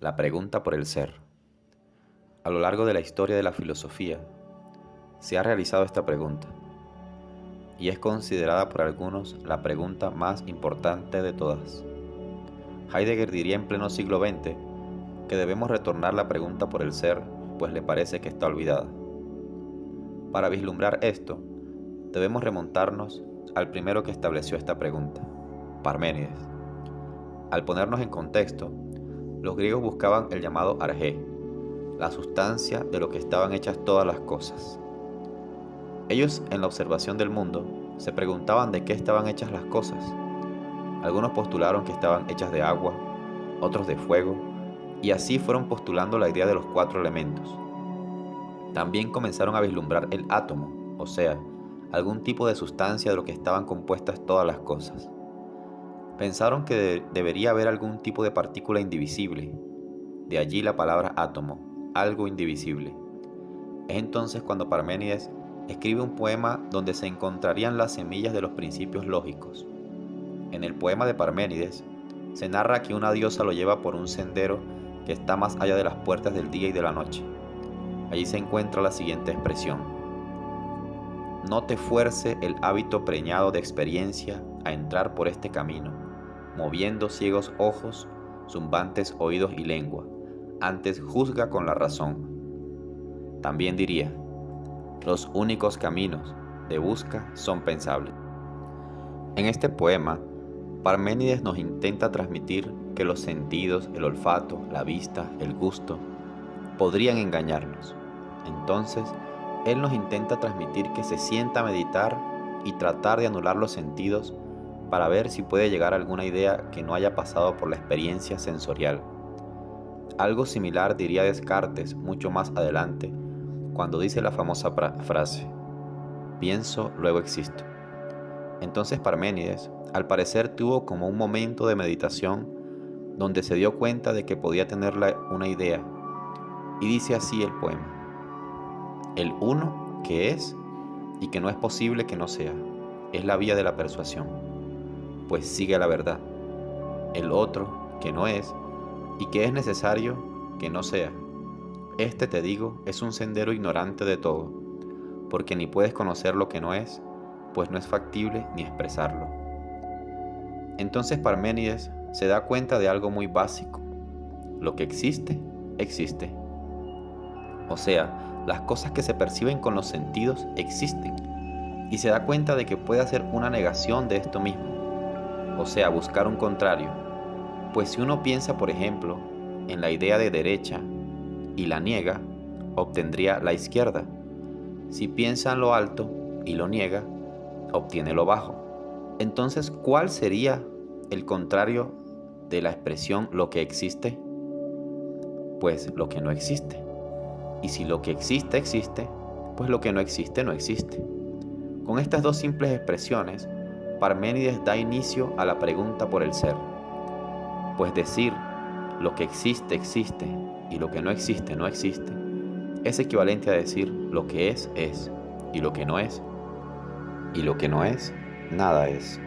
La pregunta por el ser. A lo largo de la historia de la filosofía, se ha realizado esta pregunta, y es considerada por algunos la pregunta más importante de todas. Heidegger diría en pleno siglo XX que debemos retornar la pregunta por el ser, pues le parece que está olvidada. Para vislumbrar esto, debemos remontarnos al primero que estableció esta pregunta, Parménides. Al ponernos en contexto, los griegos buscaban el llamado arjé, la sustancia de lo que estaban hechas todas las cosas. Ellos, en la observación del mundo, se preguntaban de qué estaban hechas las cosas. Algunos postularon que estaban hechas de agua, otros de fuego, y así fueron postulando la idea de los 4 elementos. También comenzaron a vislumbrar el átomo, o sea, algún tipo de sustancia de lo que estaban compuestas todas las cosas. Pensaron que debería haber algún tipo de partícula indivisible, de allí la palabra átomo, algo indivisible. Es entonces cuando Parménides escribe un poema donde se encontrarían las semillas de los principios lógicos. En el poema de Parménides se narra que una diosa lo lleva por un sendero que está más allá de las puertas del día y de la noche. Allí se encuentra la siguiente expresión: no te fuerce el hábito preñado de experiencia a entrar por este camino, moviendo ciegos ojos, zumbantes oídos y lengua, antes juzga con la razón. También diría: los únicos caminos de busca son pensables. En este poema, Parménides nos intenta transmitir que los sentidos, el olfato, la vista, el gusto, podrían engañarnos. Entonces, él nos intenta transmitir que se sienta a meditar y tratar de anular los sentidos para ver si puede llegar a alguna idea que no haya pasado por la experiencia sensorial. Algo similar diría Descartes mucho más adelante, cuando dice la famosa frase: pienso, luego existo. Entonces Parménides, al parecer, tuvo como un momento de meditación donde se dio cuenta de que podía tener una idea, y dice así el poema: el uno que es y que no es posible que no sea, es la vía de la persuasión, pues sigue a la verdad. El otro que no es y que es necesario que no sea, este, te digo, es un sendero ignorante de todo, porque ni puedes conocer lo que no es, pues no es factible ni expresarlo. Entonces Parménides se da cuenta de algo muy básico: lo que existe, existe. O sea, las cosas que se perciben con los sentidos existen, y se da cuenta de que puede hacer una negación de esto mismo, o sea, buscar un contrario, pues si uno piensa, por ejemplo, en la idea de derecha y la niega, obtendría la izquierda. Si piensa en lo alto y lo niega, obtiene lo bajo. Entonces, ¿cuál sería el contrario de la expresión lo que existe? Pues lo que no existe. Y si lo que existe existe, pues lo que no existe no existe. Con estas dos simples expresiones, Parménides da inicio a la pregunta por el ser. Pues decir lo que existe existe y lo que no existe no existe es equivalente a decir lo que es, y lo que no es, y lo que no es, nada es.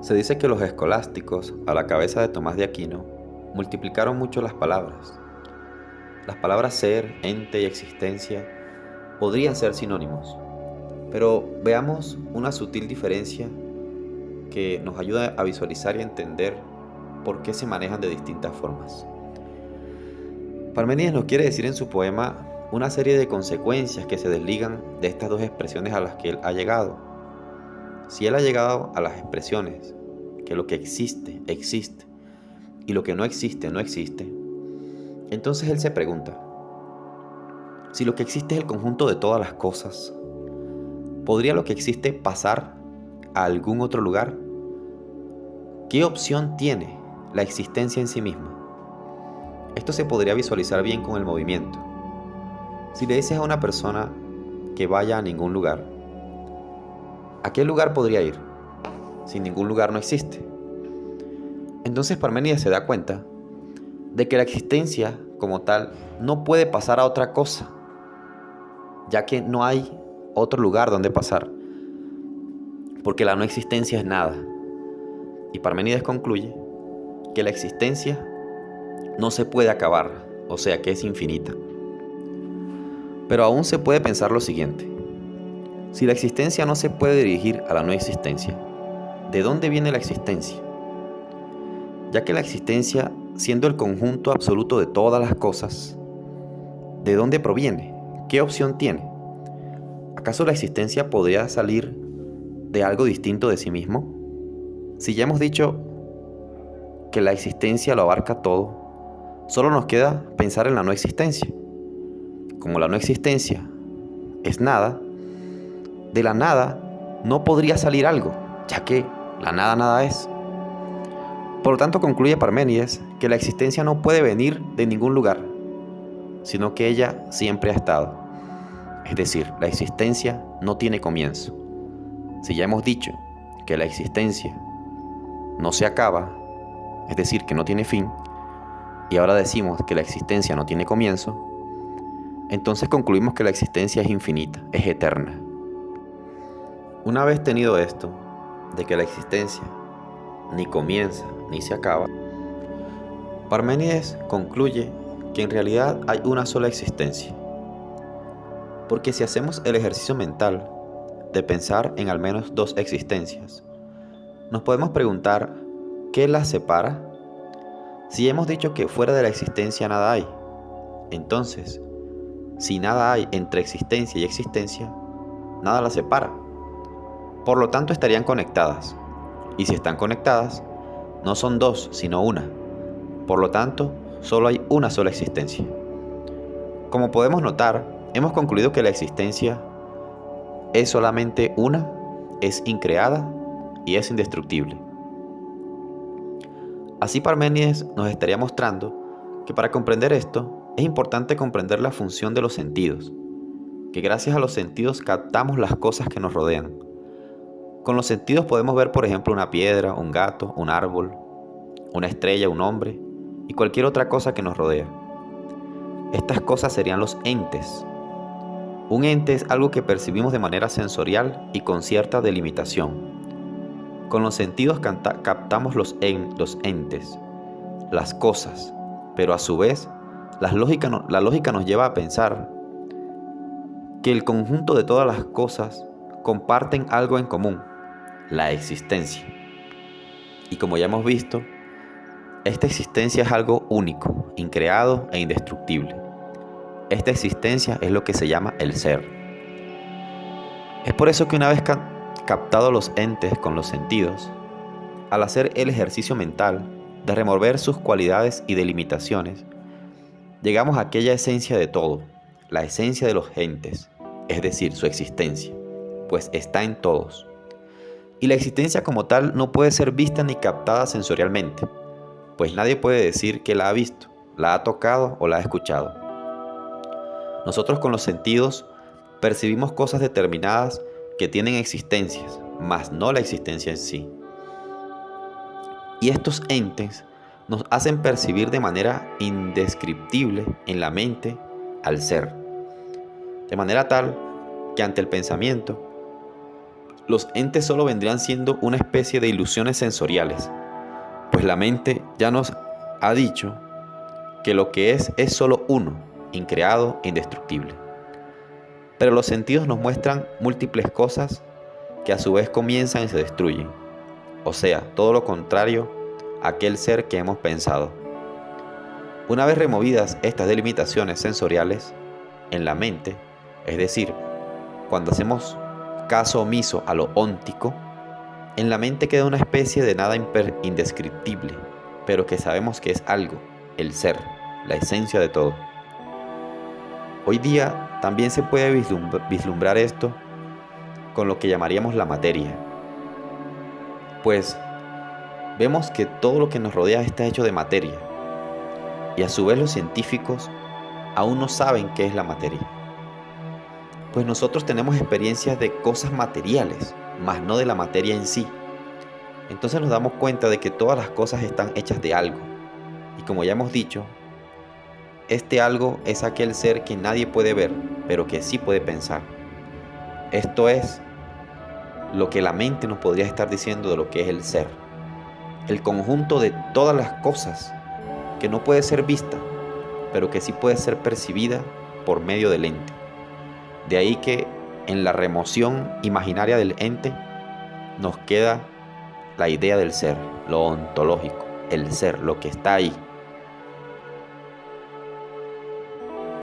Se dice que los escolásticos, a la cabeza de Tomás de Aquino, multiplicaron mucho las palabras. Las palabras ser, ente y existencia podrían ser sinónimos, pero veamos una sutil diferencia que nos ayuda a visualizar y entender por qué se manejan de distintas formas. Parménides nos quiere decir en su poema una serie de consecuencias que se desligan de estas dos expresiones a las que él ha llegado. Si él ha llegado a las expresiones que lo que existe, existe, y lo que no existe, no existe, entonces él se pregunta: si lo que existe es el conjunto de todas las cosas, ¿podría lo que existe pasar a algún otro lugar? ¿Qué opción tiene la existencia en sí misma? Esto se podría visualizar bien con el movimiento. Si le dices a una persona que vaya a ningún lugar, ¿a qué lugar podría ir? Si ningún lugar no existe. Entonces Parménides se da cuenta de que la existencia como tal no puede pasar a otra cosa, ya que no hay otro lugar donde pasar, porque la no existencia es nada. Y Parménides concluye que la existencia no se puede acabar, o sea que es infinita. Pero aún se puede pensar lo siguiente: si la existencia no se puede dirigir a la no existencia, ¿de dónde viene la existencia? Ya que la existencia, siendo el conjunto absoluto de todas las cosas, ¿de dónde proviene? ¿Qué opción tiene? ¿Acaso la existencia podría salir de algo distinto de sí mismo? Si ya hemos dicho que la existencia lo abarca todo, solo nos queda pensar en la no existencia. Como la no existencia es nada, de la nada no podría salir algo, ya que la nada nada es. Por lo tanto, concluye Parménides que la existencia no puede venir de ningún lugar, sino que ella siempre ha estado. Es decir, la existencia no tiene comienzo. Si ya hemos dicho que la existencia no se acaba, es decir, que no tiene fin, y ahora decimos que la existencia no tiene comienzo, entonces concluimos que la existencia es infinita, es eterna. Una vez tenido esto, de que la existencia ni comienza ni se acaba, Parménides concluye que en realidad hay una sola existencia. Porque si hacemos el ejercicio mental de pensar en al menos dos existencias, nos podemos preguntar ¿qué las separa? Si hemos dicho que fuera de la existencia nada hay, entonces, si nada hay entre existencia y existencia, nada las separa. Por lo tanto, estarían conectadas. Y si están conectadas, no son dos, sino una. Por lo tanto, solo hay una sola existencia. Como podemos notar, hemos concluido que la existencia es solamente una, es increada y es indestructible. Así Parménides nos estaría mostrando que para comprender esto es importante comprender la función de los sentidos, que gracias a los sentidos captamos las cosas que nos rodean. Con los sentidos podemos ver, por ejemplo, una piedra, un gato, un árbol, una estrella, un hombre y cualquier otra cosa que nos rodea. Estas cosas serían los entes. Un ente es algo que percibimos de manera sensorial y con cierta delimitación. Con los sentidos captamos los entes, las cosas, pero a su vez la lógica nos lleva a pensar que el conjunto de todas las cosas comparten algo en común, la existencia. Y como ya hemos visto, esta existencia es algo único, increado e indestructible. Esta existencia es lo que se llama el ser. Es por eso que una vez captado los entes con los sentidos, al hacer el ejercicio mental de remover sus cualidades y delimitaciones, llegamos a aquella esencia de todo, la esencia de los entes, es decir, su existencia, pues está en todos. Y la existencia como tal no puede ser vista ni captada sensorialmente, pues nadie puede decir que la ha visto, la ha tocado o la ha escuchado. Nosotros con los sentidos percibimos cosas determinadas que tienen existencias, mas no la existencia en sí. Y estos entes nos hacen percibir de manera indescriptible en la mente al ser, de manera tal que ante el pensamiento, los entes solo vendrían siendo una especie de ilusiones sensoriales, pues la mente ya nos ha dicho que lo que es solo uno, increado e indestructible. Pero los sentidos nos muestran múltiples cosas que a su vez comienzan y se destruyen, o sea, todo lo contrario a aquel ser que hemos pensado. Una vez removidas estas delimitaciones sensoriales en la mente, es decir, cuando hacemos caso omiso a lo óntico, en la mente queda una especie de nada indescriptible, pero que sabemos que es algo, el ser, la esencia de todo. Hoy día también se puede vislumbrar esto con lo que llamaríamos la materia, pues vemos que todo lo que nos rodea está hecho de materia, y a su vez los científicos aún no saben qué es la materia. Pues nosotros tenemos experiencias de cosas materiales, mas no de la materia en sí. Entonces nos damos cuenta de que todas las cosas están hechas de algo, y como ya hemos dicho, este algo es aquel ser que nadie puede ver, pero que sí puede pensar. Esto es lo que la mente nos podría estar diciendo de lo que es el ser. El conjunto de todas las cosas que no puede ser vista, pero que sí puede ser percibida por medio del ente. De ahí que en la remoción imaginaria del ente nos queda la idea del ser, lo ontológico, el ser, lo que está ahí,